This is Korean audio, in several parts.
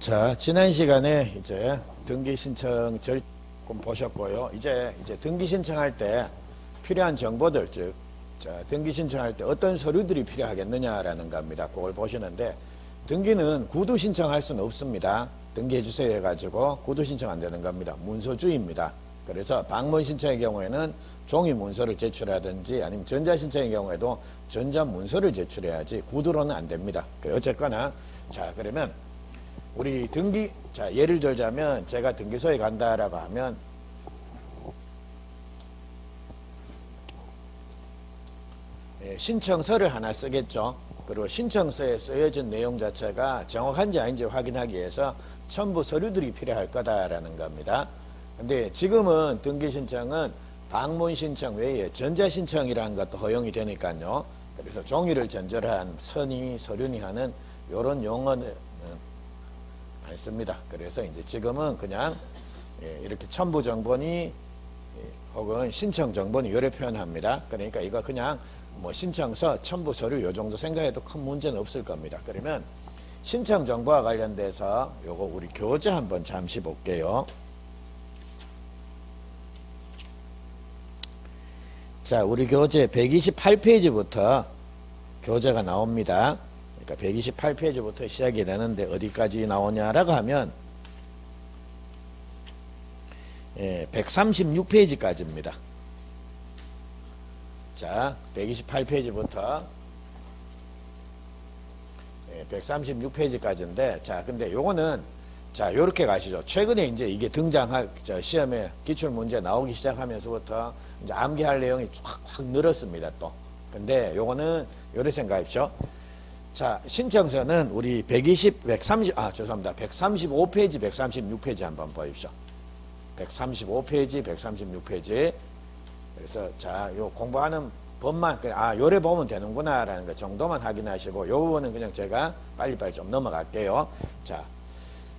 자, 지난 시간에 이제 등기 신청 좀 보셨고요. 이제 등기 신청할 때 필요한 정보들, 즉, 등기 신청할 때 어떤 서류들이 필요하겠느냐라는 겁니다. 그걸 보시는데, 등기는 구두 신청할 수는 없습니다. 등기해 주세요 해가지고 구두 신청 안 되는 겁니다. 문서주의입니다. 그래서 방문 신청의 경우에는 종이 문서를 제출하든지 아니면 전자 신청의 경우에도 전자 문서를 제출해야지 구두로는 안 됩니다. 어쨌거나, 자, 그러면 우리 등기, 자, 예를 들자면 제가 등기소에 간다라고 하면 신청서를 하나 쓰겠죠. 그리고 신청서에 쓰여진 내용 자체가 정확한지 아닌지 확인하기 위해서 첨부 서류들이 필요할 거다라는 겁니다. 근데 지금은 등기 신청은 방문 신청 외에 전자 신청이라는 것도 허용이 되니까요. 그래서 종이를 전절한 서니, 서류니 하는 이런 용어는 안 씁니다. 그래서 이제 지금은 그냥 이렇게 첨부 정보니 혹은 신청 정보니 요래 표현합니다. 그러니까 이거 그냥 뭐 신청서, 첨부 서류 요 정도 생각해도 큰 문제는 없을 겁니다. 그러면 신청 정보와 관련돼서 요거 우리 교재 한번 잠시 볼게요. 자, 우리 교재 128페이지부터 교재가 나옵니다. 그러니까 128페이지부터 시작이 되는데 어디까지 나오냐라고 하면 136페이지까지입니다. 자, 128페이지부터 136페이지까지인데, 자, 근데 요거는, 자, 요렇게 가시죠. 최근에 이제 이게 시험에 기출문제 나오기 시작하면서부터 이제 암기할 내용이 확 늘었습니다, 또. 근데 요거는 요래 생각하십시오. 자, 신청서는 우리 135페이지, 136페이지 한번 보십시오. 135페이지, 136페이지. 그래서, 자, 요 공부하는 법만, 요래 보면 되는구나라는 거 정도만 확인하시고, 요 부분은 그냥 제가 빨리빨리 좀 넘어갈게요. 자,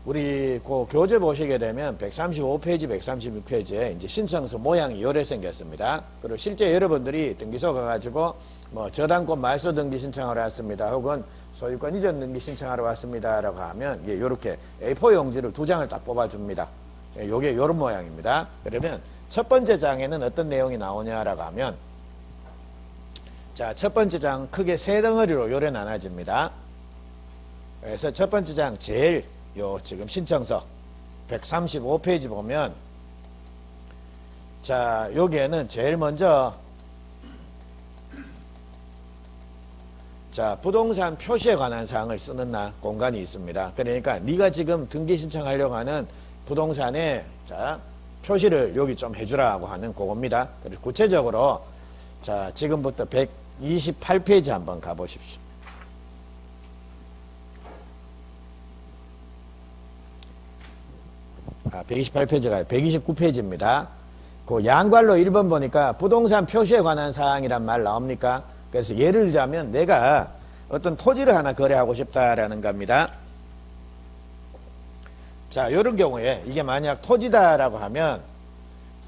우리 그 교재 보시게 되면 135페이지, 136페이지에 이제 신청서 모양이 요래 생겼습니다. 그리고 실제 여러분들이 등기소 가가지고 뭐 저당권 말소 등기 신청하러 왔습니다. 혹은 소유권 이전 등기 신청하러 왔습니다라고 하면 요렇게 A4 용지를 2장을 딱 뽑아줍니다. 요게 요런 모양입니다. 그러면 첫 번째 장에는 어떤 내용이 나오냐라고 하면, 자, 첫 번째 장 크게 세 덩어리로 요래 나눠집니다. 그래서 첫 번째 장 제일 요 지금 신청서 135페이지 보면, 자, 여기에는 제일 먼저, 자, 부동산 표시에 관한 사항을 쓰는 공간이 있습니다. 그러니까 네가 지금 등기 신청하려고 하는 부동산에, 자, 표시를 여기 좀 해주라고 하는 그겁니다. 그리고 구체적으로, 자, 지금부터 128페이지 한번 가보십시오. 128페이지가 129페이지입니다. 그 양괄로 1번 보니까 부동산 표시에 관한 사항이란 말 나옵니까? 그래서 예를 들자면 내가 어떤 토지를 하나 거래하고 싶다라는 겁니다. 자, 이런 경우에 이게 만약 토지다라고 하면,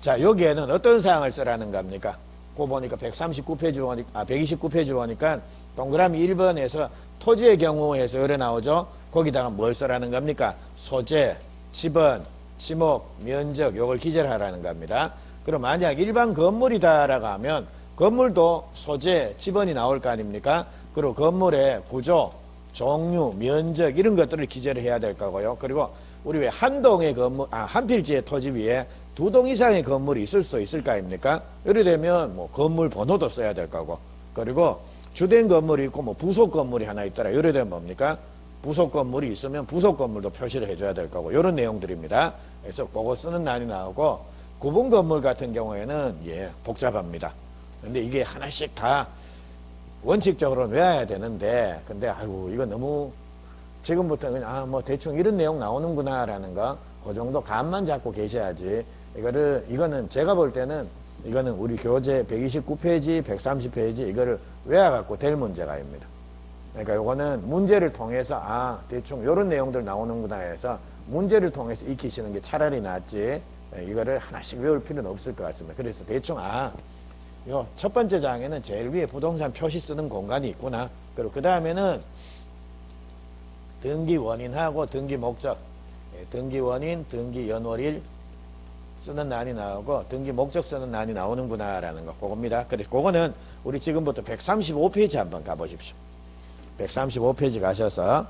자, 여기에는 어떤 사항을 쓰라는 겁니까? 그거 보니까 139페이지 보니까, 129페이지 보니까 동그라미 1번에서 토지의 경우에서 요래 나오죠? 거기다가 뭘 쓰라는 겁니까? 소재, 지번, 지목, 면적, 요걸 기재를 하라는 겁니다. 그럼 만약 일반 건물이다라고 하면 건물도 소재, 지번이 나올 거 아닙니까? 그리고 건물의 구조, 종류, 면적 이런 것들을 기재를 해야 될 거고요. 그리고 우리 왜 한 동의 건물, 한 필지의 토지 위에 2동 이상의 건물이 있을 수도 있을 거 아닙니까? 예를 들면 뭐 건물 번호도 써야 될 거고, 그리고 주된 건물이 있고 뭐 부속 건물이 하나 있더라. 예를 들면 뭡니까? 부속 건물이 있으면 부속 건물도 표시를 해줘야 될 거고, 이런 내용들입니다. 그래서 그거 쓰는 날이 나오고, 구분 건물 같은 경우에는 복잡합니다. 근데 이게 하나씩 다 원칙적으로는 외워야 되는데, 근데 아이고 이거 너무 지금부터 그냥 뭐 대충 이런 내용 나오는구나라는 거, 그 정도 감만 잡고 계셔야지. 이거는 제가 볼 때는 이거는 우리 교재 129페이지, 130페이지 이거를 외워갖고 될 문제가 아닙니다. 그러니까 요거는 문제를 통해서 대충 요런 내용들 나오는구나 해서 문제를 통해서 익히시는 게 차라리 낫지, 이거를 하나씩 외울 필요는 없을 것 같습니다. 그래서 대충 요 첫 번째 장에는 제일 위에 부동산 표시 쓰는 공간이 있구나. 그리고 그 다음에는 등기 원인하고 등기 목적, 등기 원인, 등기 연월일 쓰는 난이 나오고 등기 목적 쓰는 난이 나오는구나 라는 거 그겁니다. 그래서 그거는 우리 지금부터 135페이지 한번 가보십시오. 135페이지 가셔서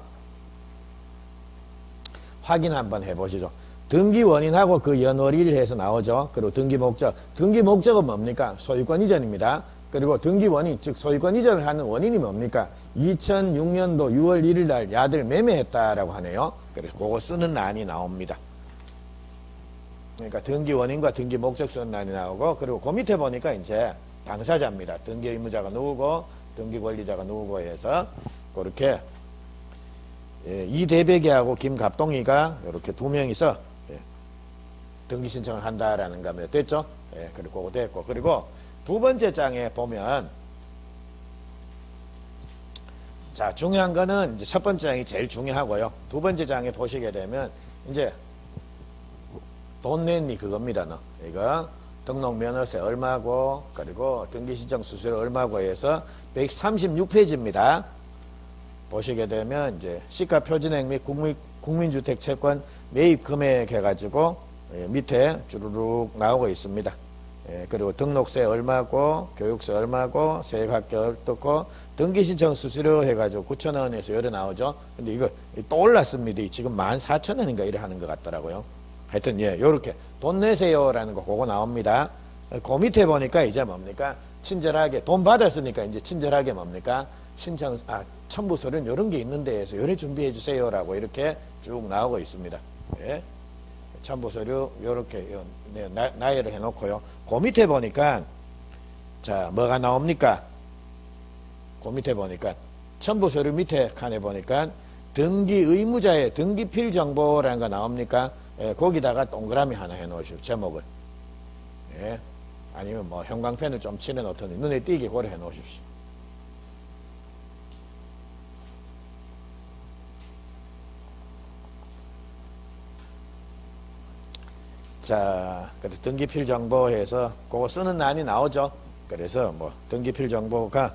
확인 한번 해보시죠. 등기 원인하고 그 연월일 해서 나오죠. 그리고 등기 목적. 등기 목적은 뭡니까? 소유권 이전입니다. 그리고 등기 원인, 즉 소유권 이전을 하는 원인이 뭡니까? 2006년도 6월 1일 날 야들 매매했다라고 하네요. 그래서 그거 쓰는 난이 나옵니다. 그러니까 등기 원인과 등기 목적 쓰는 난이 나오고, 그리고 그 밑에 보니까 이제 당사자입니다. 등기 의무자가 누구고 등기 권리자가 누구고 해서 그렇게 이대백이하고 김갑동이가 이렇게 두 명이서 등기 신청을 한다라는 겁니다. 됐죠? 그리고 그거 됐고, 그리고 두 번째 장에 보면, 자, 중요한 거는 이제 첫 번째 장이 제일 중요하고요. 두 번째 장에 보시게 되면, 이제, 돈 냈니? 그겁니다, 너. 이거, 등록면허세 얼마고, 그리고 등기신청 수수료 얼마고 해서 136페이지입니다. 보시게 되면, 이제, 시가 표준액 및 국민주택 채권 매입 금액 해가지고, 밑에 주르륵 나오고 있습니다. 그리고 등록세 얼마고, 교육세 얼마고, 세액학교 어떻고, 등기신청 수수료 해가지고 9,000원에서 요래 나오죠. 근데 이거 또 올랐습니다. 지금 14,000원인가 이래 하는 것 같더라고요. 하여튼, 요렇게 돈 내세요라는 거 그거 나옵니다. 그 밑에 보니까 이제 뭡니까? 친절하게, 돈 받았으니까 이제 친절하게 뭡니까? 첨부서류는 요런 게 있는데 해서 요래 준비해 주세요라고 이렇게 쭉 나오고 있습니다. 첨부서류 요렇게 나열을 해놓고요. 그 밑에 보니까 자 뭐가 나옵니까? 그 밑에 보니까 첨부서류 밑에 칸에 보니까 등기 의무자의 등기필 정보라는 거 나옵니까? 거기다가 동그라미 하나 해놓으시고 제목을 아니면 뭐 형광펜을 좀 칠해놓더니 눈에 띄게 고려 해놓으십시오. 자, 그래서 등기필 정보에서 그거 쓰는 난이 나오죠. 그래서 뭐 등기필 정보가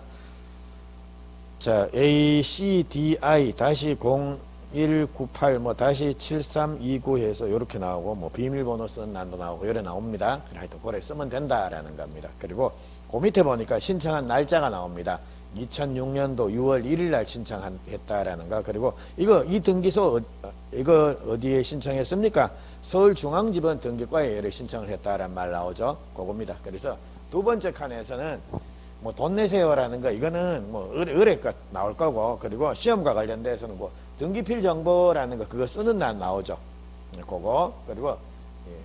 자 ACDI 다시 0198 뭐 다시 7329 해서 이렇게 나오고 뭐 비밀번호 쓰는 난도 나오고 요래 나옵니다. 하여튼 그래 쓰면 된다라는 겁니다. 그리고 그 밑에 보니까 신청한 날짜가 나옵니다. 2006년도 6월 1일 날 신청했다라는 거. 그리고 이 등기소 이거 어디에 신청했습니까? 서울중앙지법 등기과에 이렇게 신청을 했다라는 말 나오죠. 그겁니다. 그래서 두 번째 칸에서는 뭐 돈 내세요라는 거 이거는 뭐 의뢰가 나올 거고, 그리고 시험과 관련돼서는 뭐 등기필 정보라는 거 그거 쓰는 날 나오죠. 그거. 그리고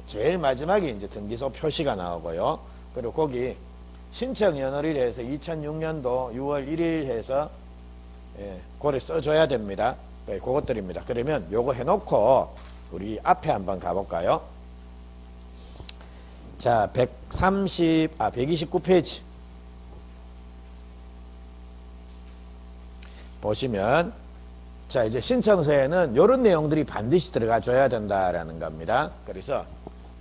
제일 마지막에 이제 등기소 표시가 나오고요. 그리고 거기 신청 연월일 해서 2006년도 6월 1일 해서 그걸 써줘야 됩니다. 그것들입니다. 그러면 요거 해놓고 우리 앞에 한번 가볼까요? 자, 129페이지 보시면, 자, 이제 신청서에는 요런 내용들이 반드시 들어가 줘야 된다라는 겁니다. 그래서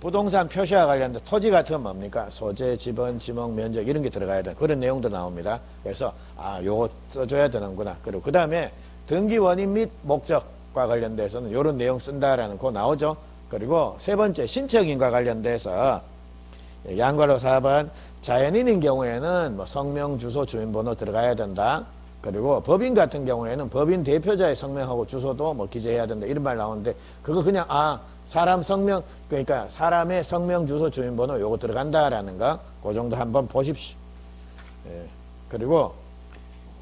부동산 표시와 관련된 토지 같은 건 뭡니까? 소재, 지번, 지목, 면적 이런 게 들어가야 되는 그런 내용도 나옵니다. 그래서 요거 써줘야 되는구나. 그리고 그 다음에 등기 원인 및 목적과 관련돼서는 요런 내용 쓴다라는 거 나오죠. 그리고 세 번째 신청인과 관련돼서 양괄호 4번 자연인인 경우에는 뭐 성명, 주소, 주민번호 들어가야 된다. 그리고 법인 같은 경우에는 법인 대표자의 성명하고 주소도 뭐 기재해야 된다 이런 말 나오는데 그거 그냥 사람 성명, 그러니까 사람의 성명, 주소, 주민번호 요거 들어간다라는 거 그 정도 한번 보십시오. 그리고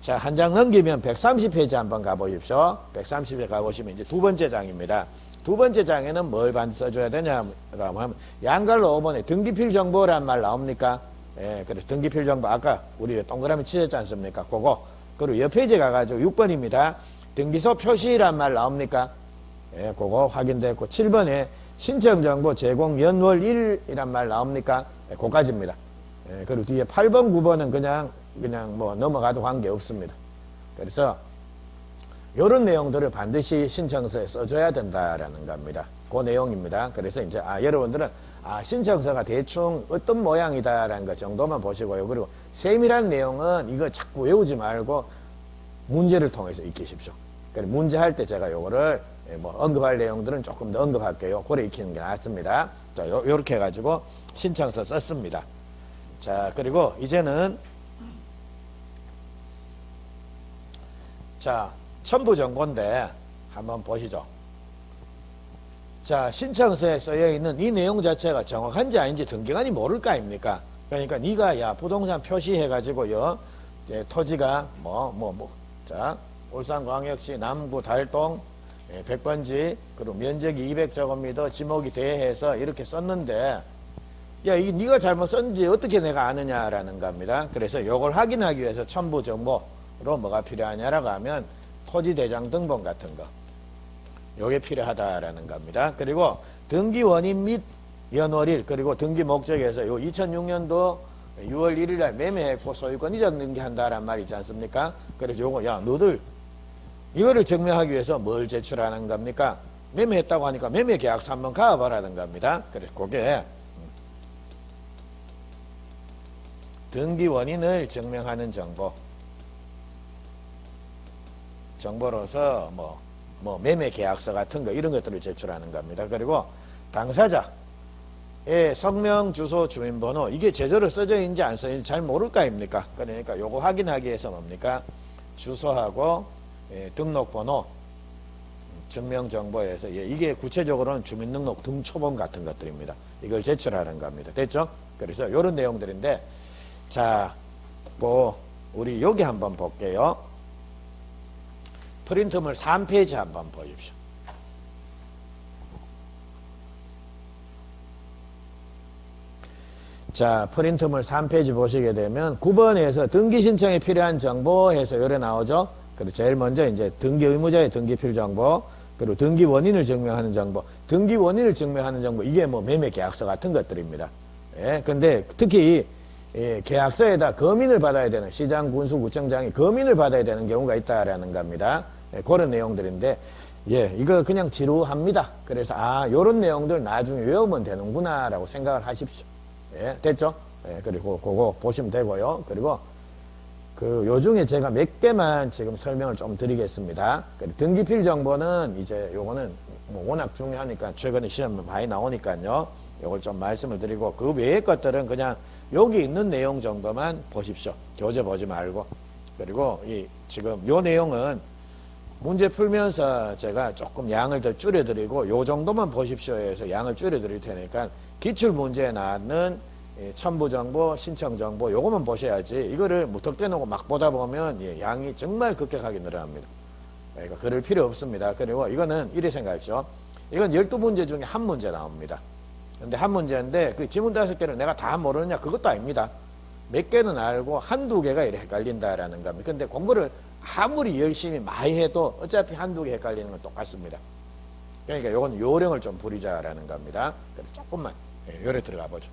자, 한 장 넘기면 130페이지 한번 가보십시오. 130에 가보시면 이제 두 번째 장입니다. 두 번째 장에는 뭘 반드시 써줘야 되냐라고 하면 양갈로 5번에 등기필 정보란 말 나옵니까? 그래서 등기필 정보 아까 우리 동그라미 치셨지 않습니까? 그거. 그리고 옆 페이지에 가가지고 6번입니다. 등기소 표시란 말 나옵니까? 그거 확인됐고 7번에 신청정보 제공 연월 1이란 말 나옵니까? 그거까지입니다. 그리고 뒤에 8번, 9번은 그냥 뭐 넘어가도 관계 없습니다. 그래서 이런 내용들을 반드시 신청서에 써줘야 된다라는 겁니다. 그 내용입니다. 그래서 이제 여러분들은 신청서가 대충 어떤 모양이다라는 것 정도만 보시고요. 그리고 세밀한 내용은 이거 자꾸 외우지 말고 문제를 통해서 익히십시오. 그래서 문제 할 때 제가 요거를 뭐 언급할 내용들은 조금 더 언급할게요. 고래 익히는 게 낫습니다. 자, 요렇게 해가지고 신청서 썼습니다. 자, 그리고 이제는 자, 첨부정보인데 한번 보시죠. 자, 신청서에 쓰여 있는 이 내용 자체가 정확한지 아닌지 등기관이 모를 거 아닙니까? 그러니까 네가 야 부동산 표시해가지고요, 토지가 자, 울산광역시 남구 달동 100번지 그리고 면적이 200제곱미터 지목이 대해서 이렇게 썼는데 야, 이게 네가 잘못 썼는지 어떻게 내가 아느냐라는 겁니다. 그래서 이걸 확인하기 위해서 첨부 정보로 뭐가 필요하냐라고 하면 토지 대장 등본 같은 거, 요게 필요하다라는 겁니다. 그리고 등기 원인 및 연월일, 그리고 등기 목적에서 요 2006년도 6월 1일 날 매매했고 소유권 이전 등기한다란 말이 있지 않습니까? 그래서 요거 야, 너들 이거를 증명하기 위해서 뭘 제출하는 겁니까? 매매했다고 하니까 매매 계약서 한번 가봐라는 겁니다. 그래서 그게 등기 원인을 증명하는 정보로서 뭐 매매 계약서 같은 거 이런 것들을 제출하는 겁니다. 그리고 당사자의 성명, 주소, 주민번호 이게 제대로 써져 있는지 안 써져 있는지 잘 모를 거 아닙니까? 그러니까 요거 확인하기 위해서 뭡니까? 주소하고 등록번호, 증명정보에서 이게 구체적으로는 주민등록 등초본 같은 것들입니다. 이걸 제출하는 겁니다. 됐죠? 그래서 요런 내용들인데 자, 뭐 우리 여기 한번 볼게요. 프린트물 3페이지 한번 보십시오. 자, 프린트물 3페이지 보시게 되면 9번에서 등기 신청에 필요한 정보 해서 요래 나오죠. 그리고 제일 먼저 이제 등기 의무자의 등기필 정보, 그리고 등기 원인을 증명하는 정보, 등기 원인을 증명하는 정보, 이게 뭐 매매 계약서 같은 것들입니다. 예, 근데 특히 계약서에다 검인을 받아야 되는, 시장, 군수, 구청장이 검인을 받아야 되는 경우가 있다라는 겁니다. 예, 그런 내용들인데, 예, 이거 그냥 지루합니다. 그래서, 요런 내용들 나중에 외우면 되는구나, 라고 생각을 하십시오. 예, 됐죠? 예, 그리고 그거 보시면 되고요. 그리고, 요 중에 제가 몇 개만 지금 설명을 좀 드리겠습니다. 등기필 정보는 이제 요거는 뭐 워낙 중요하니까 최근에 시험 많이 나오니까요. 요걸 좀 말씀을 드리고 그 외의 것들은 그냥 여기 있는 내용 정도만 보십시오. 교재 보지 말고. 그리고 지금 요 내용은 문제 풀면서 제가 조금 양을 더 줄여드리고 요 정도만 보십시오 해서 양을 줄여드릴 테니까 기출문제에 나왔는 첨부정보, 신청정보 요거만 보셔야지 이거를 무턱대 놓고 막 보다 보면 양이 정말 급격하게 늘어납니다. 그러니까 그럴 필요 없습니다. 그리고 이거는 이래 생각하십시오. 이건 12문제 중에 한 문제 나옵니다. 근데 한 문제인데 그 지문 5개를 내가 다 모르느냐 그것도 아닙니다. 몇 개는 알고 한두 개가 이래 헷갈린다라는 겁니다. 근데 공부를 아무리 열심히 많이 해도 어차피 한두 개 헷갈리는 건 똑같습니다. 그러니까 요건 요령을 좀 부리자라는 겁니다. 그래서 조금만 요래 들어가 보죠.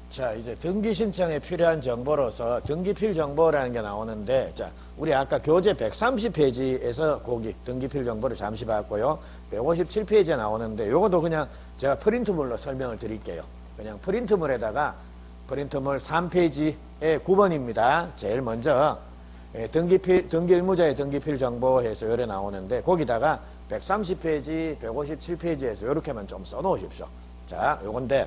자, 이제 등기 신청에 필요한 정보로서 등기필 정보라는 게 나오는데, 자, 우리 아까 교재 130페이지에서 거기 등기필 정보를 잠시 봤고요. 157페이지에 나오는데, 요것도 그냥 제가 프린트물로 설명을 드릴게요. 그냥 프린트물에다가 프린트물 3페이지에 9번입니다. 제일 먼저 등기 의무자의 등기필 정보 해서 요래 나오는데 거기다가 130페이지, 157페이지에서 요렇게만 좀 써놓으십시오. 자, 요건데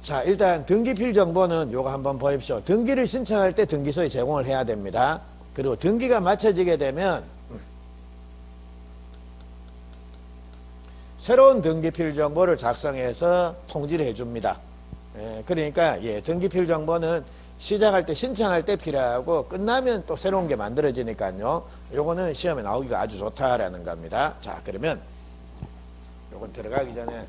자, 일단 등기필 정보는 요거 한번 보십시오. 등기를 신청할 때 등기소에 제공을 해야 됩니다. 그리고 등기가 마쳐지게 되면 새로운 등기필 정보를 작성해서 통지를 해줍니다. 그러니까 등기필 정보는 시작할 때 신청할 때 필요하고 끝나면 또 새로운 게 만들어지니까요. 요거는 시험에 나오기가 아주 좋다라는 겁니다. 자, 그러면 요건 들어가기 전에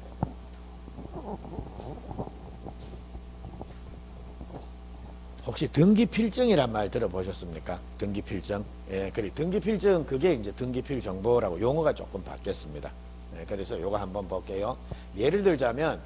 혹시 등기필증이란 말 들어보셨습니까? 등기필증. 그래 등기필증 그게 이제 등기필 정보라고 용어가 조금 바뀌었습니다. 그래서 요거 한번 볼게요. 예를 들자면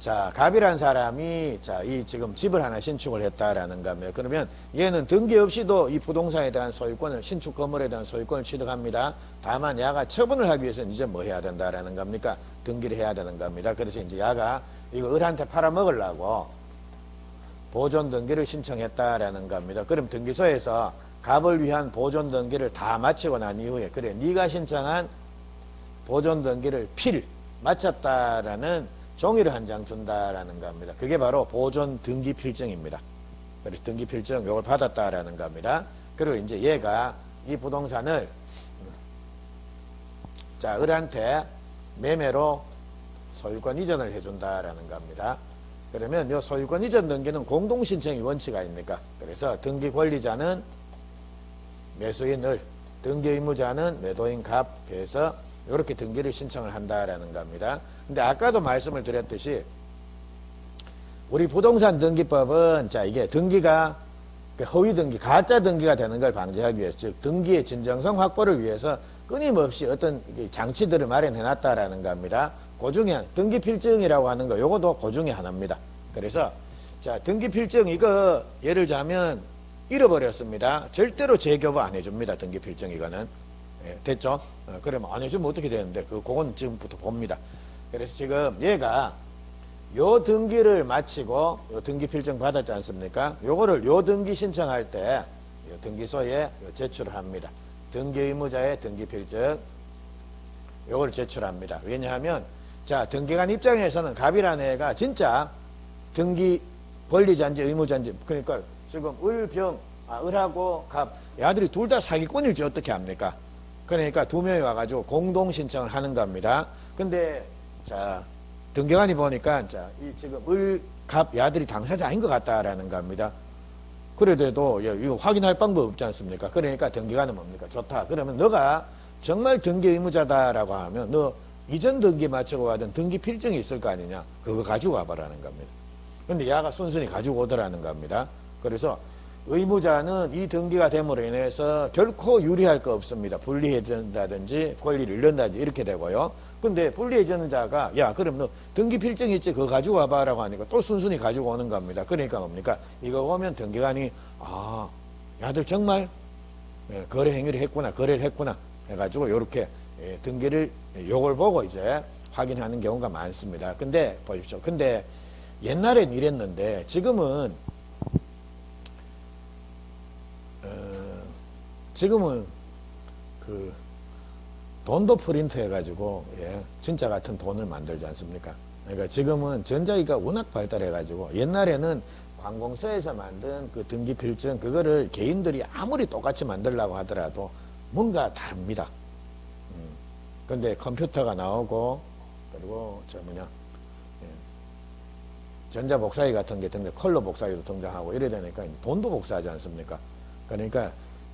자, 갑이란 사람이, 자, 이 지금 집을 하나 신축을 했다라는 겁니다. 그러면 얘는 등기 없이도 이 부동산에 대한 소유권을, 신축 건물에 대한 소유권을 취득합니다. 다만 야가 처분을 하기 위해서는 이제 뭐 해야 된다라는 겁니까? 등기를 해야 되는 겁니다. 그래서 이제 야가 이거 을한테 팔아먹으려고 보존 등기를 신청했다라는 겁니다. 그럼 등기소에서 갑을 위한 보존 등기를 다 마치고 난 이후에, 그래, 네가 신청한 보존 등기를 마쳤다라는 종이를 한 장 준다라는 겁니다. 그게 바로 보존 등기 필증입니다. 그래서 등기 필증 요걸 받았다라는 겁니다. 그리고 이제 얘가 이 부동산을 자, 을한테 매매로 소유권 이전을 해준다라는 겁니다. 그러면 요 소유권 이전 등기는 공동 신청이 원칙 아닙니까? 그래서 등기 권리자는 매수인 을, 등기 의무자는 매도인 갑해서 이렇게 등기를 신청을 한다라는 겁니다. 근데 아까도 말씀을 드렸듯이 우리 부동산 등기법은 자, 이게 등기가 허위 등기, 가짜 등기가 되는 걸 방지하기 위해서, 즉 등기의 진정성 확보를 위해서 끊임없이 어떤 장치들을 마련해 놨다라는 겁니다. 그 중에 등기 필증이라고 하는 거, 요것도 그 중에 하나입니다. 그래서 자, 등기 필증 이거 예를 들자면 잃어버렸습니다. 절대로 재교부 안 해줍니다. 등기 필증 이거는. 예, 됐죠? 그러면 안 해주면 어떻게 되는데 그건 지금부터 봅니다. 그래서 지금 얘가 요 등기를 마치고 요 등기 필증 받았지 않습니까? 요거를 요 등기 신청할 때 요 등기소에 제출을 합니다. 등기 의무자의 등기 필증 요걸 제출합니다. 왜냐하면 자, 등기관 입장에서는 갑이라는 애가 진짜 등기 권리자인지 의무자인지, 그러니까 지금 을하고 갑 이 아들이 둘 다 사기꾼일지 어떻게 합니까? 그러니까 두 명이 와가지고 공동 신청을 하는 겁니다. 근데 자, 등기관이 보니까 자, 이 지금 갑 야들이 당사자 아닌 것 같다라는 겁니다. 그래도 이거 확인할 방법 없지 않습니까? 그러니까 등기관은 뭡니까? 좋다. 그러면 너가 정말 등기 의무자다라고 하면 너 이전 등기 마치고 가던 등기 필증이 있을 거 아니냐? 그거 가지고 와봐라는 겁니다. 근데 야가 순순히 가지고 오더라는 겁니다. 그래서 의무자는 이 등기가 됨으로 인해서 결코 유리할 거 없습니다. 분리해준다든지 권리를 잃는다든지 이렇게 되고요. 근데 분리해주는 자가 야, 그럼 너 등기 필증 있지? 그거 가지고 와봐라고 하니까 또 순순히 가지고 오는 겁니다. 그러니까 뭡니까? 이거 보면 등기관이 야들 정말 거래 행위를 했구나, 거래를 했구나 해가지고 이렇게 등기를 요걸 보고 이제 확인하는 경우가 많습니다. 근데 보십시오. 근데 옛날엔 이랬는데 지금은 그 돈도 프린트 해가지고 진짜 같은 돈을 만들지 않습니까? 그러니까 지금은 전자기가 워낙 발달해가지고 옛날에는 관공서에서 만든 그 등기 필증 그거를 개인들이 아무리 똑같이 만들려고 하더라도 뭔가 다릅니다. 근데 컴퓨터가 나오고 그리고 전자 복사기 같은 게 등장, 컬러 복사기도 등장하고 이래 되니까 돈도 복사하지 않습니까? 그러니까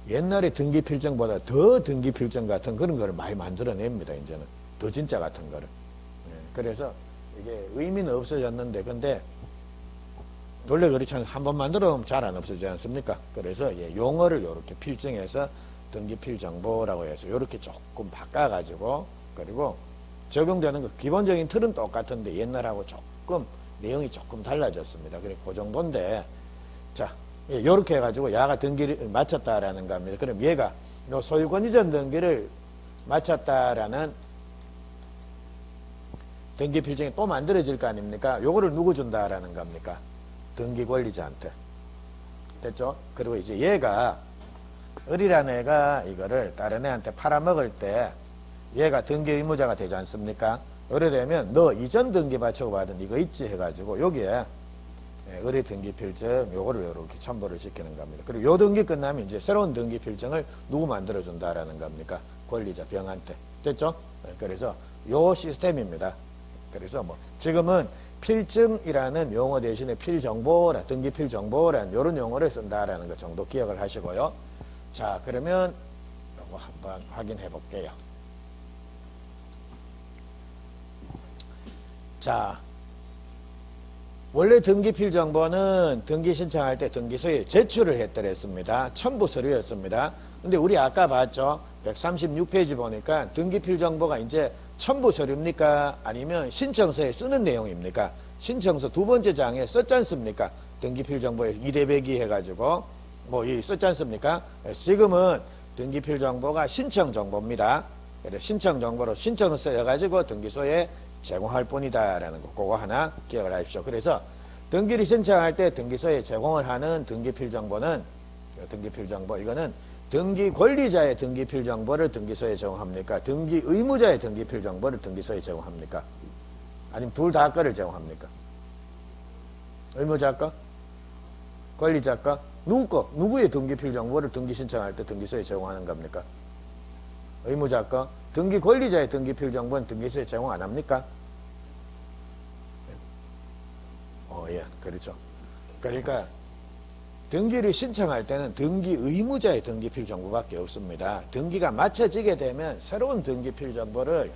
옛날에 등기 필증보다 더 등기 필증 같은 그런 거를 많이 만들어냅니다. 이제는 더 진짜 같은 거를. 그래서 이게 의미는 없어졌는데, 근데 원래 그렇지 않아요. 한번 만들어보면 잘 안 없어지지 않습니까? 그래서 용어를 이렇게 필증해서 등기 필정보라고 해서 이렇게 조금 바꿔가지고, 그리고 적용되는 거 기본적인 틀은 똑같은데 옛날하고 조금 내용이 조금 달라졌습니다. 그리고 그 정도인데, 자, 요렇게 해가지고 야가 등기를 마쳤다라는 겁니다. 그럼 얘가 요 소유권 이전 등기를 마쳤다라는 등기 필증이 또 만들어질 거 아닙니까? 요거를 누구 준다라는 겁니까? 등기 권리자한테. 됐죠? 그리고 이제 얘가 을이라는 애가 이거를 다른 애한테 팔아먹을 때 얘가 등기 의무자가 되지 않습니까? 그래 되면 너 이전 등기 마치고 받은 이거 있지 해가지고 여기에 을의 등기 필증 요거를 이렇게 첨부를 시키는 겁니다. 그리고 요 등기 끝나면 이제 새로운 등기 필증을 누구 만들어 준다라는 겁니까? 권리자 병한테. 됐죠? 그래서 요 시스템입니다. 그래서 뭐 지금은 필증이라는 용어 대신에 필정보라, 등기 필정보라는 요런 용어를 쓴다라는 것 정도 기억을 하시고요. 자, 그러면 요거 한번 확인해 볼게요. 자, 원래 등기필정보는 등기 신청할 때 등기소에 제출을 했더랬습니다. 첨부 서류였습니다. 근데 우리 아까 봤죠? 136페이지 보니까 등기필정보가 이제 첨부 서류입니까? 아니면 신청서에 쓰는 내용입니까? 신청서 두 번째 장에 썼지 않습니까? 등기필 정보에 2대 배기 해가지고 뭐 이 썼지 않습니까? 지금은 등기필 정보가 신청 정보입니다. 그래서 신청 정보로 신청을 써가지고 등기소에 제공할 뿐이다라는 거, 그거 하나 기억을 하십시오. 그래서 등기를 신청할 때 등기소에 제공을 하는 등기필 정보는 등기필 정보 이거는 등기 권리자의 등기필 정보를 등기소에 제공합니까? 등기 의무자의 등기필 정보를 등기소에 제공합니까? 아니면 둘 다 거를 제공합니까? 의무자 거? 권리자 거? 누구 거? 누구의 등기필 정보를 등기 신청할 때 등기소에 제공하는 겁니까? 의무자 거? 등기 권리자의 등기필 정보는 등기소에 제공 안 합니까? 예, 그렇죠. 그러니까 등기를 신청할 때는 등기 의무자의 등기필 정보밖에 없습니다. 등기가 마쳐지게 되면 새로운 등기필 정보를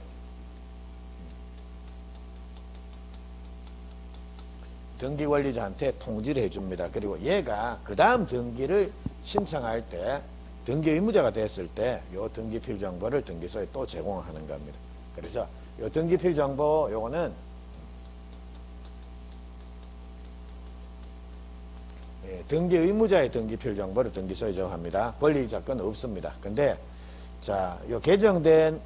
등기 권리자한테 통지를 해줍니다. 그리고 얘가 그 다음 등기를 신청할 때 등기 의무자가 됐을 때 요 등기필 정보를 등기소에 또 제공하는 겁니다. 그래서 요 등기필 정보 요거는 등기 의무자의 등기필 정보를 등기소에 제공합니다. 권리자 건 없습니다. 근데 자, 요 개정된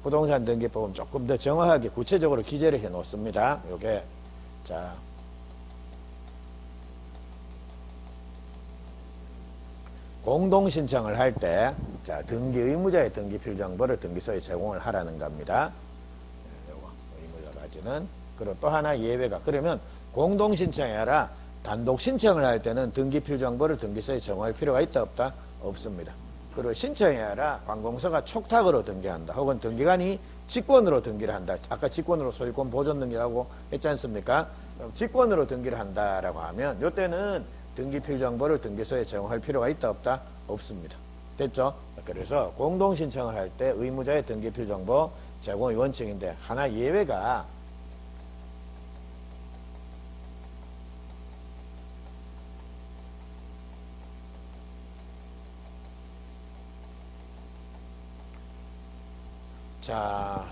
부동산 등기법은 조금 더 정확하게 구체적으로 기재를 해 놓습니다. 요게 자 공동 신청을 할 때 자, 등기 의무자의 등기필 정보를 등기소에 제공을 하라는 겁니다. 요거 의무자까지는. 그리고 또 하나 예외가 그러면 공동 신청이 아니라 단독 신청을 할 때는 등기필 정보를 등기소에 제공할 필요가 있다 없다? 없습니다. 그리고 신청이 아니라 관공서가 촉탁으로 등기한다. 혹은 등기관이 직권으로 등기를 한다. 아까 직권으로 소유권 보존 등기하고 했지 않습니까? 직권으로 등기를 한다라고 하면 이때는 등기필 정보를 등기소에 제공할 필요가 있다 없다? 없습니다. 됐죠? 그래서 공동 신청을 할 때 의무자의 등기필 정보 제공의 원칙인데 하나 예외가 자,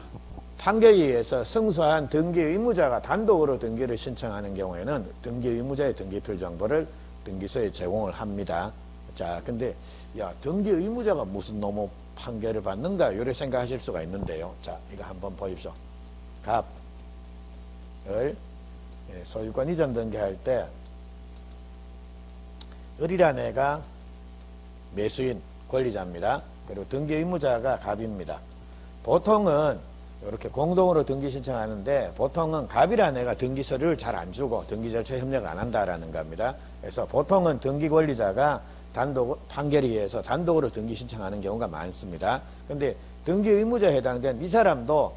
판결에 의해서 승소한 등기 의무자가 단독으로 등기를 신청하는 경우에는 등기 의무자의 등기필 정보를 등기소에 제공을 합니다. 자, 근데 야, 등기 의무자가 무슨 너무 판결을 받는가 이렇게 생각하실 수가 있는데요. 자, 이거 한번 보십시오. 갑을 소유권 이전 등기할 때 을이라는 애가 매수인 권리자입니다. 그리고 등기 의무자가 갑입니다. 보통은 이렇게 공동으로 등기 신청하는데 보통은 갑이라는 애가 등기서류를 잘 안 주고 등기 절차에 협력을 안 한다라는 겁니다. 그래서 보통은 등기 권리자가 판결에 의해서 단독으로 등기 신청하는 경우가 많습니다. 근데 등기 의무자에 해당된 이 사람도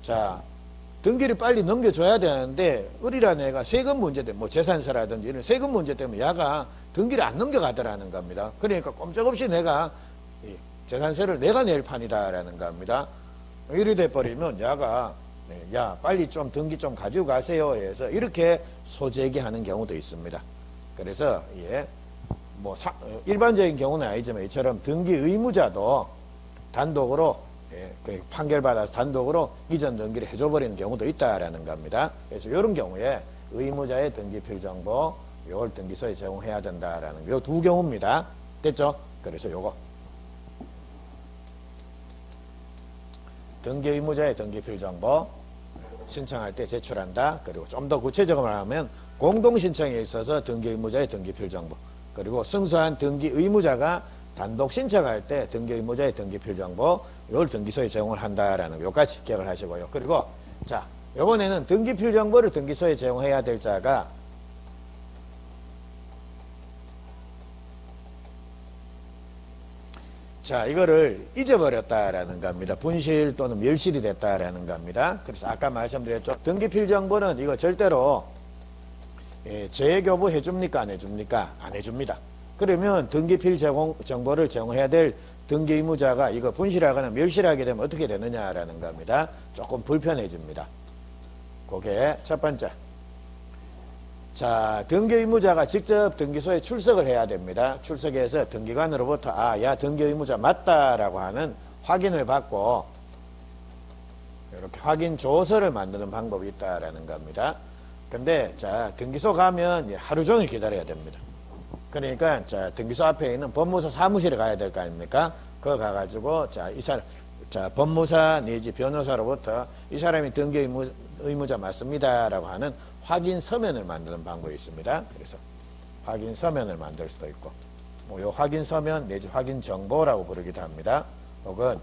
자, 등기를 빨리 넘겨줘야 되는데 을이라는 애가 세금 문제 때문에 뭐 재산세라든지 이런 세금 문제 때문에 야가 등기를 안 넘겨가더라는 겁니다. 그러니까 꼼짝없이 내가 재산세를 내가 낼 판이다라는 겁니다. 이렇게 돼버리면 야가 야 빨리 좀 등기 좀 가지고 가세요 해서 이렇게 소제기하는 경우도 있습니다. 그래서 뭐 일반적인 경우는 아니지만 이처럼 등기 의무자도 단독으로 판결받아서 단독으로 이전 등기를 해줘버리는 경우도 있다라는 겁니다. 그래서 이런 경우에 의무자의 등기필 정보 이걸 등기소에 제공해야 된다라는 요 두 경우입니다. 됐죠? 그래서 요거 등기 의무자의 등기필 정보 신청할 때 제출한다. 그리고 좀 더 구체적으로 말하면 공동신청에 있어서 등기 의무자의 등기필 정보 그리고 승소한 등기 의무자가 단독 신청할 때 등기 의무자의 등기필 정보 이걸 등기소에 제공을 한다라는 거 요까지 기억을 하시고요. 그리고 자 이번에는 등기필 정보를 등기소에 제공해야 될 자가 자, 이거를 잊어버렸다라는 겁니다. 분실 또는 멸실이 됐다라는 겁니다. 그래서 아까 말씀드렸죠. 등기필 정보는 이거 절대로 재교부 해줍니까? 안 해줍니까? 안 해줍니다. 그러면 등기필 정보를 제공해야 될 등기 의무자가 이거 분실하거나 멸실하게 되면 어떻게 되느냐라는 겁니다. 조금 불편해집니다. 그게 첫 번째. 자, 등기 의무자가 직접 등기소에 출석을 해야 됩니다. 출석해서 등기관으로부터 야 등기 의무자 맞다라고 하는 확인을 받고 이렇게 확인 조서를 만드는 방법이 있다라는 겁니다. 근데 자 등기소 가면 하루 종일 기다려야 됩니다. 그러니까 자 등기소 앞에 있는 법무사 사무실에 가야 될 거 아닙니까? 그거 가가지고 자 이 사람 자 법무사 내지 변호사로부터 이 사람이 등기 의무자 맞습니다라고 하는 확인 서면을 만드는 방법이 있습니다. 그래서 확인 서면을 만들 수도 있고 뭐 요 확인 서면 내지 확인 정보라고 부르기도 합니다. 혹은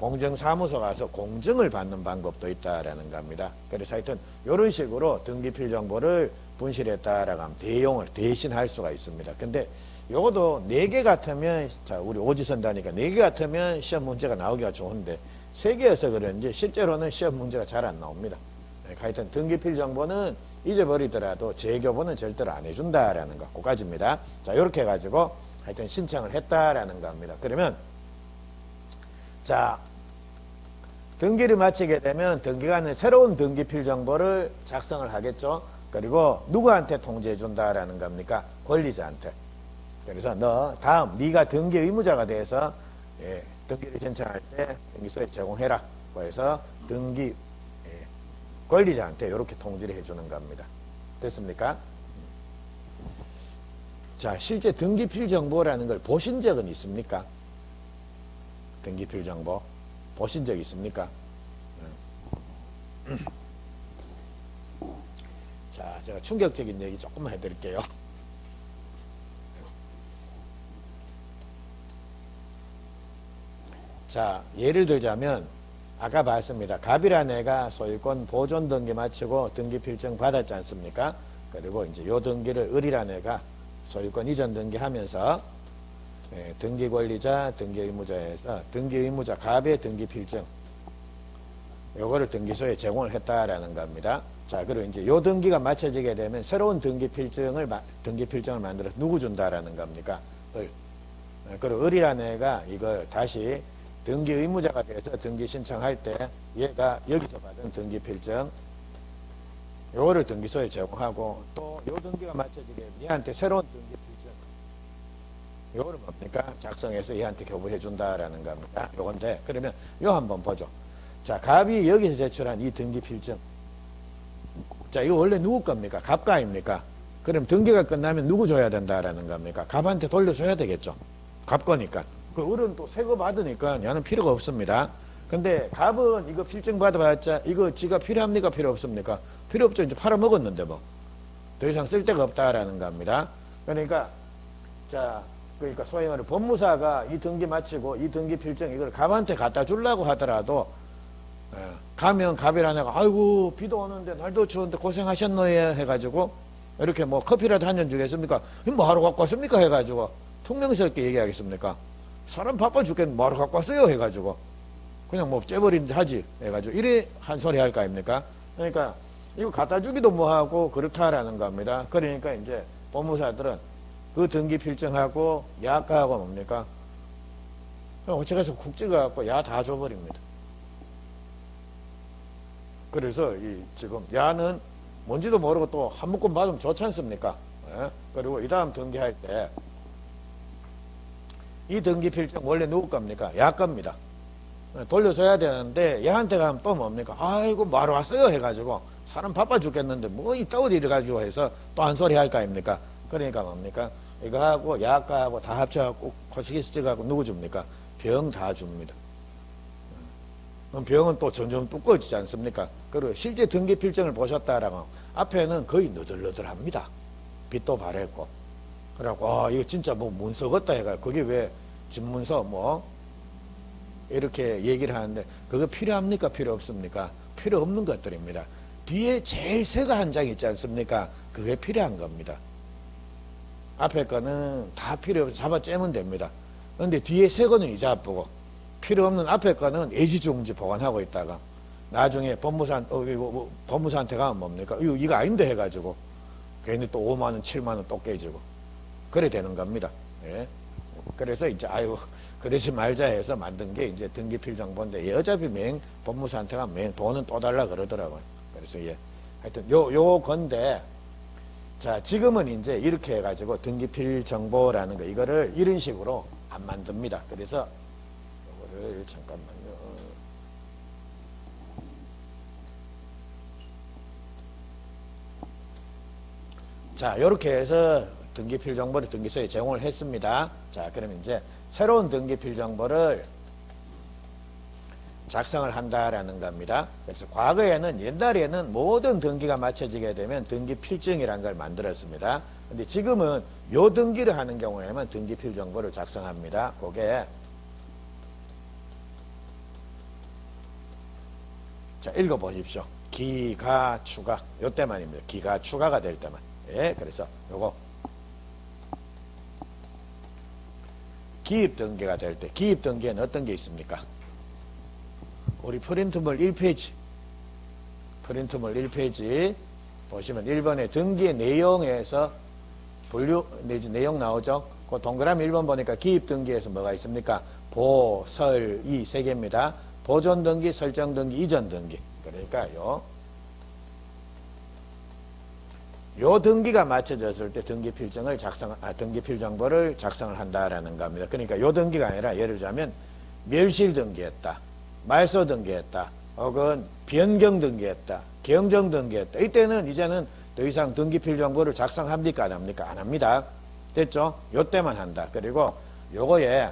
공정사무소 가서 공증을 받는 방법도 있다라는 겁니다. 그래서 하여튼 이런 식으로 등기필 정보를 분실했다라고 하면 대용을 대신할 수가 있습니다. 근데 요것도 4개 같으면 자 우리 오지선다니까 4개 같으면 시험 문제가 나오기가 좋은데 3개여서 그런지 실제로는 시험 문제가 잘 안 나옵니다. 하여튼 등기필 정보는 잊어버리더라도 재교부는 절대로 안 해준다라는 거 그까지입니다. 자 이렇게 해가지고 하여튼 신청을 했다라는 겁니다. 그러면 자 등기를 마치게 되면 등기관은 새로운 등기필 정보를 작성을 하겠죠. 그리고 누구한테 통지해 준다라는 겁니까? 권리자한테. 그래서 너 다음 네가 등기 의무자가 돼서 등기를 신청할 때 등기소에 제공해라. 그래서 등기 권리자한테 이렇게 통지를 해주는 겁니다. 됐습니까? 자 실제 등기필 정보라는 걸 보신 적은 있습니까? 등기필 정보 보신 적 있습니까? 자, 제가 충격적인 얘기 조금만 해드릴게요. 자, 예를 들자면 아까 봤습니다. 갑이라는 애가 소유권 보존 등기 마치고 등기 필증 받았지 않습니까? 그리고 이제 요 등기를 을이라는 애가 소유권 이전 등기하면서 등기 권리자, 등기 의무자에서 등기 의무자 갑의 등기 필증 요거를 등기소에 제공을 했다라는 겁니다. 자, 그리고 이제 요 등기가 마쳐지게 되면 새로운 등기 필증을 만들어서 누구 준다라는 겁니까? 을. 그리고 을이라는 애가 이걸 다시 등기 의무자가 돼서 등기 신청할 때 얘가 여기서 받은 등기 필증 요거를 등기소에 제공하고 또 요 등기가 마쳐지게 되면 얘한테 새로운 등기 필증 요거를 뭡니까? 작성해서 얘한테 교부해 준다라는 겁니다. 요건데 그러면 요 한번 보죠. 자, 갑이 여기서 제출한 이 등기 필증. 자, 이거 원래 누구 겁니까? 갑가입니까? 그럼 등기가 끝나면 누구 줘야 된다라는 겁니까? 갑한테 돌려줘야 되겠죠. 갑 거니까. 그 을은 또 새 거 받으니까 얘는 필요가 없습니다. 근데 갑은 이거 필증 받아봤자 이거 지가 필요합니까? 필요 없습니까? 필요 없죠. 이제 팔아먹었는데 뭐. 더 이상 쓸 데가 없다라는 겁니다. 그러니까 자, 그러니까 소위 말해 법무사가 이 등기 마치고 이 등기 필증 이걸 갑한테 갖다 주려고 하더라도 가면 갑이라는 애가 아이고 비도 오는데 날도 추운데 고생하셨노예 해가지고 이렇게 뭐 커피라도 한 잔 주겠습니까? 뭐하러 갖고 왔습니까? 해가지고 퉁명스럽게 얘기하겠습니까? 사람 바빠 죽겠는데 뭐하러 갖고 왔어요? 해가지고 그냥 뭐 째버린지 하지 해가지고 이래 한 소리 할 거 아닙니까? 그러니까 이거 갖다 주기도 뭐하고 그렇다라는 겁니다. 그러니까 이제 법무사들은 그 등기 필증하고 야가하고 뭡니까? 어찌 가서 국 찍어갖고 야 다 줘버립니다. 그래서 지금 야는 뭔지도 모르고 또 한 묶음 받으면 좋지 않습니까? 그리고 이 다음 등기할 때 이 등기 필증 원래 누구 겁니까? 야 겁니다. 돌려줘야 되는데 얘한테 가면 또 뭡니까? 아이고 뭐하러 왔어요? 해가지고 사람 바빠 죽겠는데 뭐 이따 어디 이래가지고 해서 또 한 소리 할 거 아닙니까? 그러니까 뭡니까? 이거하고 약가하고 다 합쳐갖고 코시기스 찍어갖고 누구 줍니까? 병 다 줍니다. 그럼 병은 또 점점 두꺼워지지 않습니까? 그리고 실제 등기 필증을 보셨다라고 앞에는 거의 너덜너덜합니다. 빛도 바랬고. 그래갖고 이거 진짜 뭐 문서 같다 해가 그게 왜 집문서 뭐 이렇게 얘기를 하는데 그거 필요합니까? 필요 없습니까? 필요 없는 것들입니다. 뒤에 제일 새가 한 장 있지 않습니까? 그게 필요한 겁니다. 앞에 거는 다 필요 없어 잡아 째면 됩니다. 그런데 뒤에 새 거는 이제 아프고 필요 없는 앞에 거는 애지중지 보관하고 있다가 나중에 법무사한테 가면 뭡니까? 이거 아닌데 해가지고 괜히 또 5만원, 7만원 또 깨지고 그래 되는 겁니다. 예. 그래서 이제 그러지 말자 해서 만든 게 이제 등기필 정보인데 어차피 법무사한테 가면 돈은 또 달라 그러더라고요. 그래서 하여튼 요 건데 자 지금은 이제 이렇게 해가지고 등기필 정보라는 거 이거를 이런 식으로 안 만듭니다. 그래서 요거를 잠깐만요. 자, 이렇게 해서 등기필 정보를 등기소에 제공을 했습니다. 자, 그러면 이제 새로운 등기필 정보를 작성을 한다라는 겁니다. 그래서 과거에는, 옛날에는 모든 등기가 마쳐지게 되면 등기필증이라는 걸 만들었습니다. 근데 지금은 요 등기를 하는 경우에만 등기필 정보를 작성합니다. 그게 자, 읽어보십시오. 기가 추가, 요때만입니다. 기가 추가가 될 때만. 예, 그래서 요거 기입 등기가 될 때, 기입 등기에는 어떤 게 있습니까? 우리 프린트물 1페이지, 프린트물 1페이지 보시면 1번의 등기의 내용에서 분류 내지 내용 나오죠? 그 동그라미 1번 보니까 기입 등기에서 뭐가 있습니까? 보, 설, 이 세 개입니다. 보존 등기, 설정 등기, 이전 등기. 그러니까 요 등기가 맞춰졌을 때 등기필증을 등기필 정보를 작성을 한다라는 겁니다. 그러니까 요 등기가 아니라 예를 들자면 멸실 등기했다, 말소 등기했다, 혹은 변경 등기했다, 경정 등기했다. 이때는 이제는 더 이상 등기필 정보를 작성합니까? 안 합니까? 안 합니다. 됐죠? 요때만 한다. 그리고 요거에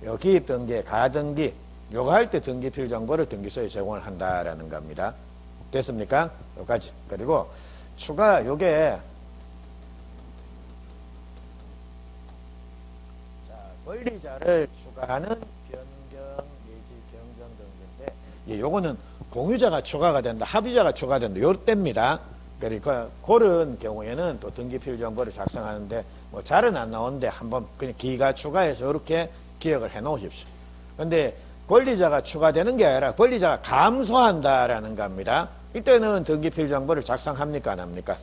요 기입 등기, 가등기, 요거 할 때 등기필 정보를 등기소에 제공을 한다라는 겁니다. 됐습니까? 여기까지. 그리고 추가 요게 자, 권리자를 추가하는 변경 내지 경정 등기인데, 예, 요거는 공유자가 추가가 된다, 합의자가 추가된다, 요때입니다. 그러니까 그런 경우에는 또 등기필 정보를 작성하는데 뭐 잘은 안 나오는데 한번 그냥 기가 추가해서 이렇게 기억을 해 놓으십시오. 근데 권리자가 추가되는 게 아니라 권리자가 감소한다라는 겁니다. 이때는 등기필 정보를 작성합니까? 안 합니까?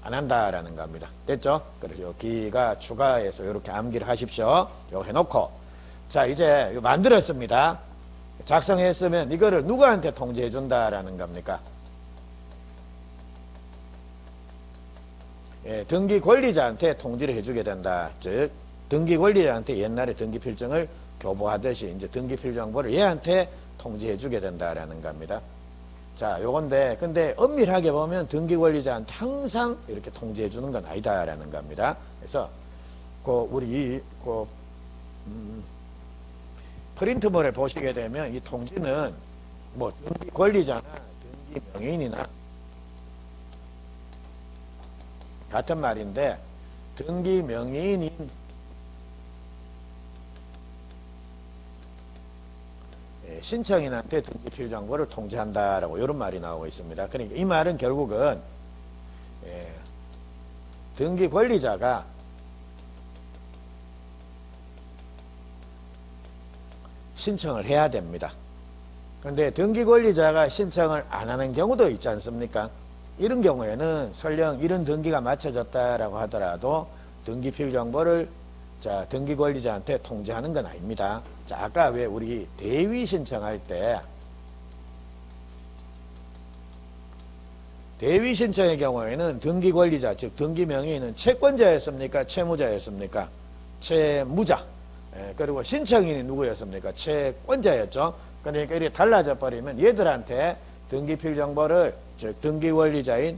안 한다라는 겁니다. 됐죠? 그래서 기가 추가해서 이렇게 암기를 하십시오. 이거 해놓고, 자, 이제 이거 만들었습니다. 작성했으면 이거를 누구한테 통지해 준다라는 겁니까? 예, 등기 권리자한테 통지를 해주게 된다. 즉, 등기 권리자한테 옛날에 등기필증을 교부하듯이 이제 등기필 정보를 얘한테 통지해 주게 된다라는 겁니다. 자, 요건데, 근데 엄밀하게 보면 등기 권리자한테 항상 이렇게 통지해 주는 건 아니다라는 겁니다. 그래서, 프린트물을 보시게 되면 이 통지는 뭐 등기 권리자나 등기 명의인이나 같은 말인데, 등기 명의인인 신청인한테 등기필 정보를 통지한다라고 이런 말이 나오고 있습니다. 그러니까 이 말은 결국은 등기 권리자가 신청을 해야 됩니다. 그런데 등기 권리자가 신청을 안 하는 경우도 있지 않습니까? 이런 경우에는 설령 이런 등기가 맞춰졌다라고 하더라도 등기필 정보를 자, 등기 권리자한테 통지하는 건 아닙니다. 자, 아까 왜 우리 대위 신청할 때 대위 신청의 경우에는 등기 권리자, 즉 등기 명의인은 채권자였습니까? 채무자였습니까? 채무자. 예, 그리고 신청인이 누구였습니까? 채권자였죠. 그러니까 이렇게 달라져 버리면 얘들한테 등기필 정보를, 즉 등기 권리자인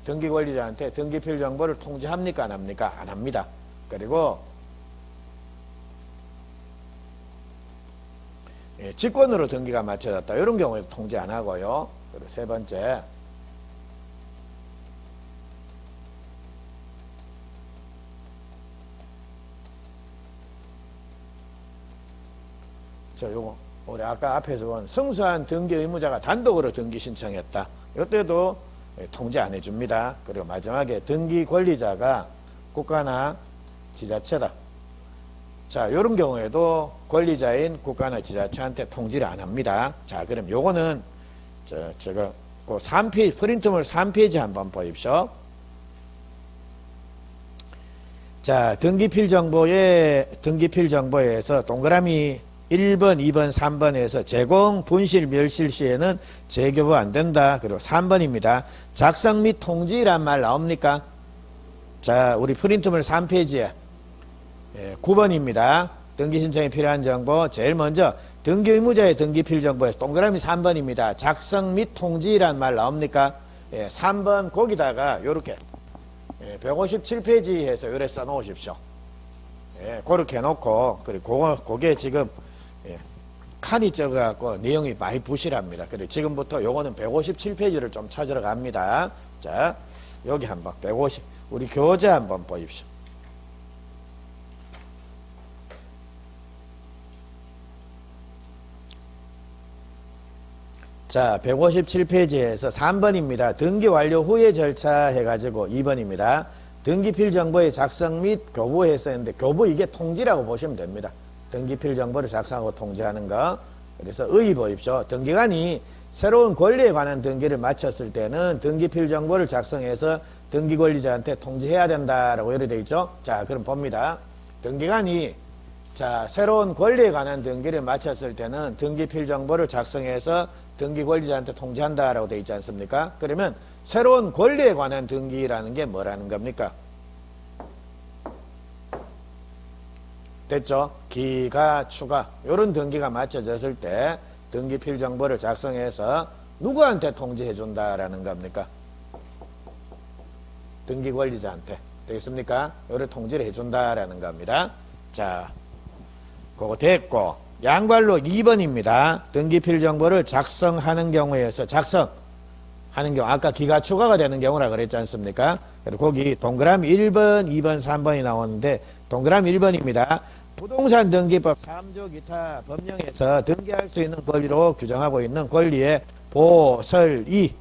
등기 권리자한테 등기필 정보를 통지합니까? 안 합니까? 안 합니다. 그리고 직권으로 등기가 맞춰졌다, 이런 경우에 통지 안 하고요. 그리고 세 번째, 요거 우리 아까 앞에서 본 승소한 등기 의무자가 단독으로 등기 신청했다, 이때도 통지 안 해줍니다. 그리고 마지막에 등기 권리자가 국가나 지자체다. 자, 이런 경우에도 권리자인 국가나 지자체한테 통지를 안 합니다. 자, 그럼 요거는 제가 그 3페이지, 프린트물 3페이지 한번 보십시오. 자, 등기필 정보에서 동그라미 1번, 2번, 3번에서 제공, 분실, 멸실 시에는 재교부 안 된다. 그리고 3번입니다. 작성 및 통지란 말 나옵니까? 자, 우리 프린트물 3페이지에 9번입니다. 등기 신청에 필요한 정보, 제일 먼저 등기 의무자의 등기필 정보에서 동그라미 3번입니다. 작성 및 통지란 말 나옵니까? 예, 3번 거기다가 요렇게 157페이지 해서 요래 써 놓으십시오. 예, 그렇게 해놓고, 그리고 그게 지금, 칸이 적어갖고 내용이 많이 부실합니다. 그리고 지금부터 요거는 157페이지를 좀 찾으러 갑니다. 자, 여기 한번 150, 우리 교재 한번 보십시오. 자, 157페이지에서 3번입니다. 등기 완료 후의 절차 해가지고 2번입니다. 등기필 정보의 작성 및 교부해서 했는데, 교부 이게 통지라고 보시면 됩니다. 등기필 정보를 작성하고 통지하는 거. 그래서 의의 보십시오. 등기관이 새로운 권리에 관한 등기를 마쳤을 때는 등기필 정보를 작성해서 등기 권리자한테 통지해야 된다라고 이렇게 되어 있죠. 자, 그럼 봅니다. 등기관이 자, 새로운 권리에 관한 등기를 마쳤을 때는 등기필 정보를 작성해서 등기 권리자한테 통지한다라고 되어 있지 않습니까? 그러면 새로운 권리에 관한 등기라는 게 뭐라는 겁니까? 됐죠? 기가, 추가 이런 등기가 맞춰졌을 때 등기필 정보를 작성해서 누구한테 통지해 준다라는 겁니까? 등기 권리자한테. 되겠습니까? 요를 통지를 해 준다라는 겁니다. 자, 그거 됐고, 양괄로 2번입니다. 등기필 정보를 작성하는 경우에서 작성하는 경우, 아까 기가 추가가 되는 경우라 그랬지 않습니까? 그리고 거기 동그라미 1번, 2번, 3번이 나오는데 동그라미 1번입니다. 부동산 등기법 3조 기타 법령에서 등기할 수 있는 권리로 규정하고 있는 권리의 보설이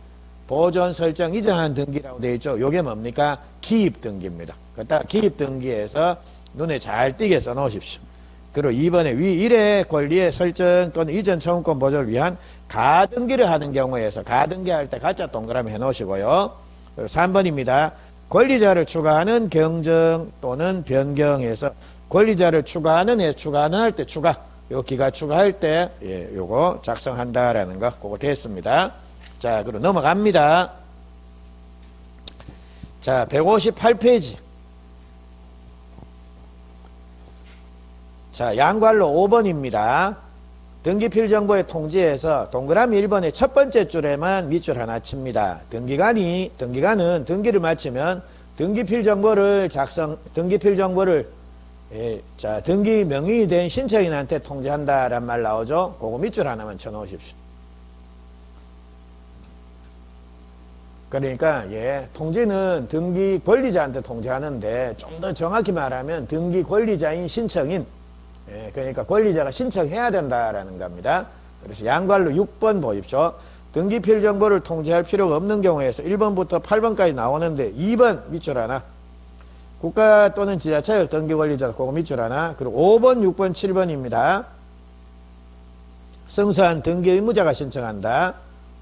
보존 설정 이전한 등기라고 되어 있죠. 요게 뭡니까? 기입 등기입니다. 그러니까 기입 등기에서 눈에 잘 띄게 써 놓으십시오. 그리고 2번에 위 1의 권리의 설정 또는 이전 청구권 보존을 위한 가등기를 하는 경우에서 가등기할 때 가짜 동그라미 해 놓으시고요. 그리고 3번입니다. 권리자를 추가하는 경정 또는 변경에서 권리자를 추가하는 할 때 추가, 요 기가 추가할 때, 예, 요거 작성한다라는 거, 그거 됐습니다. 자, 그리고 넘어갑니다. 자, 158페이지. 자, 양괄로 5번입니다. 등기필 정보의 통지에서 동그라미 1번의 첫 번째 줄에만 밑줄 하나 칩니다. 등기관은 등기를 마치면 등기필 정보를 예, 자, 등기 명의이 된 신청인한테 통지한다란 말 나오죠? 그거 밑줄 하나만 쳐 놓으십시오. 그러니까, 예, 통지는 등기 권리자한테 통지하는데, 좀 더 정확히 말하면 등기 권리자인 신청인, 예, 그러니까 권리자가 신청해야 된다라는 겁니다. 그래서 양괄로 6번 보십시오. 등기필 정보를 통지할 필요가 없는 경우에서 1번부터 8번까지 나오는데, 2번 밑줄 하나. 국가 또는 지자체의 등기 권리자, 그거 밑줄 하나. 그리고 5번, 6번, 7번입니다. 승소한 등기 의무자가 신청한다.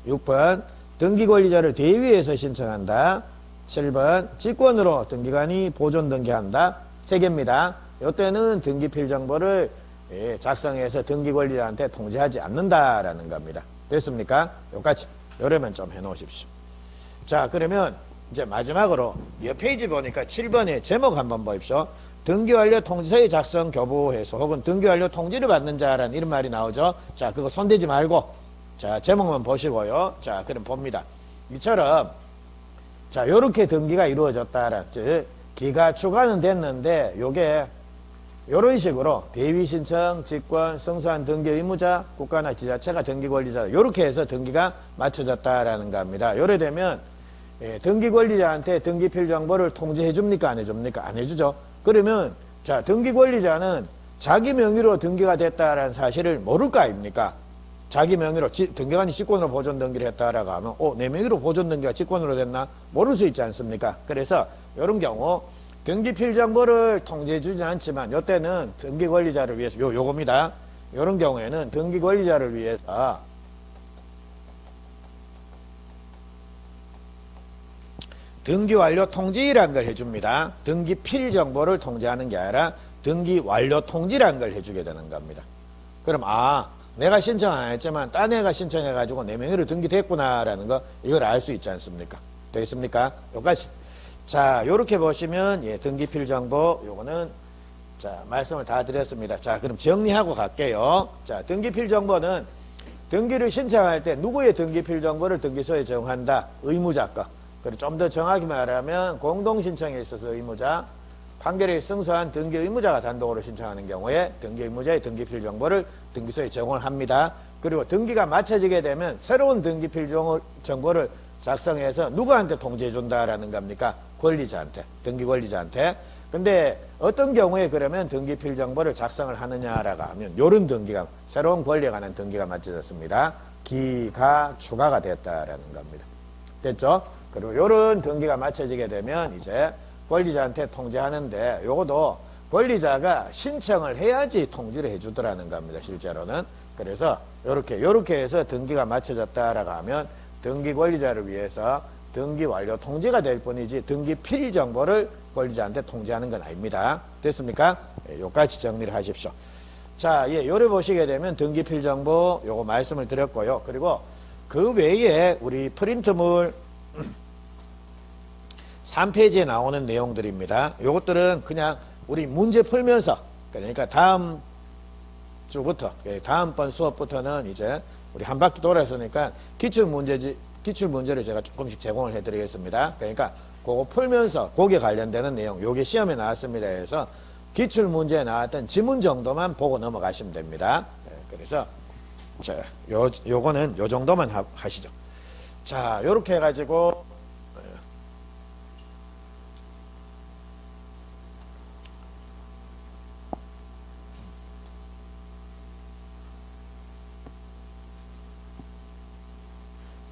6번, 등기 권리자를 대위해서 신청한다. 7번, 직권으로 등기관이 보존 등기한다. 3개입니다. 이때는 등기필 정보를 작성해서 등기 권리자한테 통지하지 않는다라는 겁니다. 됐습니까? 여기까지. 요러면 좀 해 놓으십시오. 자, 그러면 이제 마지막으로 몇 페이지 보니까 7번의 제목 한번 보십시오. 등기완료 통지서의 작성 교부해서 혹은 등기완료 통지를 받는 자라는 이런 말이 나오죠. 자, 그거 손대지 말고 자, 제목만 보시고요. 자, 그럼 봅니다. 이처럼 자, 요렇게 등기가 이루어졌다라. 즉 기가 추가는 됐는데 요게 요런 식으로 대위 신청, 직권, 승소한 등기 의무자, 국가나 지자체가 등기 권리자 요렇게 해서 등기가 맞춰졌다라는 겁니다. 요래 되면 예, 등기 권리자한테 등기필 정보를 통지해 줍니까? 안 해줍니까? 안 해주죠. 그러면 자, 등기 권리자는 자기 명의로 등기가 됐다라는 사실을 모를 거 아닙니까? 자기 명의로 등기관이 직권으로 보존 등기를 했다라고 하면 내 명의로 보존 등기가 직권으로 됐나? 모를 수 있지 않습니까? 그래서 이런 경우 등기필 정보를 통지해 주진 않지만 이때는 등기 권리자를 위해서 요겁니다. 이런 경우에는 등기 권리자를 위해서 등기 완료 통지라는 걸 해줍니다. 등기필 정보를 통지하는 게 아니라 등기 완료 통지라는 걸 해주게 되는 겁니다. 그럼 내가 신청 안 했지만 딴 애가 신청해가지고 내 명의로 등기됐구나라는 거 이걸 알 수 있지 않습니까? 되겠습니까? 여기까지. 자, 요렇게 보시면 예, 등기필 정보 요거는 자, 말씀을 다 드렸습니다. 자, 그럼 정리하고 갈게요. 자, 등기필 정보는 등기를 신청할 때 누구의 등기필 정보를 등기소에 제공한다? 의무자 거. 그리고 좀 더 정확히 말하면 공동신청에 있어서 의무자, 판결이 승소한 등기 의무자가 단독으로 신청하는 경우에 등기 의무자의 등기필 정보를 등기소에 제공을 합니다. 그리고 등기가 마쳐지게 되면 새로운 등기필 정보를 작성해서 누구한테 통지해 준다라는 겁니까? 권리자한테, 등기 권리자한테. 근데 어떤 경우에 그러면 등기필 정보를 작성을 하느냐라고 하면 요런 등기가, 새로운 권리에 관한 등기가 마쳐졌습니다. 기가 추가가 됐다라는 겁니다. 됐죠? 그리고 요런 등기가 마쳐지게 되면 이제 권리자한테 통지하는데, 요것도 권리자가 신청을 해야지 통지를 해주더라는 겁니다. 실제로는. 그래서 요렇게 해서 등기가 마쳐졌다라고 하면 등기 권리자를 위해서 등기 완료 통지가 될 뿐이지 등기 필 정보를 권리자한테 통지하는 건 아닙니다. 됐습니까? 예, 요까지 정리를 하십시오. 자, 예, 요를 보시게 되면 등기 필 정보 요거 말씀을 드렸고요. 그리고 그 외에 우리 프린트물 3페이지에 나오는 내용들입니다. 요것들은 그냥 우리 문제 풀면서, 그러니까 다음 주부터, 다음번 수업부터는 이제 우리 한 바퀴 돌았으니까 기출문제를 제가 조금씩 제공을 해드리겠습니다. 그러니까 그거 풀면서 거기에 관련되는 내용, 요게 시험에 나왔습니다 해서 기출문제에 나왔던 지문 정도만 보고 넘어가시면 됩니다. 그래서 자, 요거는 요 정도만 하시죠. 자, 요렇게 해가지고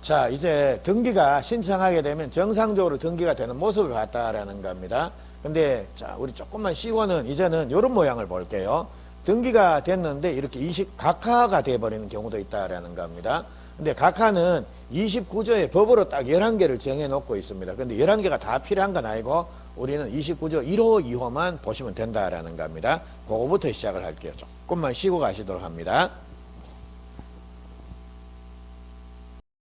자, 이제 등기가 신청하게 되면 정상적으로 등기가 되는 모습을 봤다라는 겁니다. 근데 자, 우리 조금만 쉬고는 이제는 이런 모양을 볼게요. 등기가 됐는데 이렇게 각하가 돼버리는 경우도 있다라는 겁니다. 근데 각하는 29조의 법으로 딱 11개를 정해놓고 있습니다. 근데 11개가 다 필요한 건 아니고 우리는 29조 1호, 2호만 보시면 된다라는 겁니다. 그거부터 시작을 할게요. 조금만 쉬고 가시도록 합니다.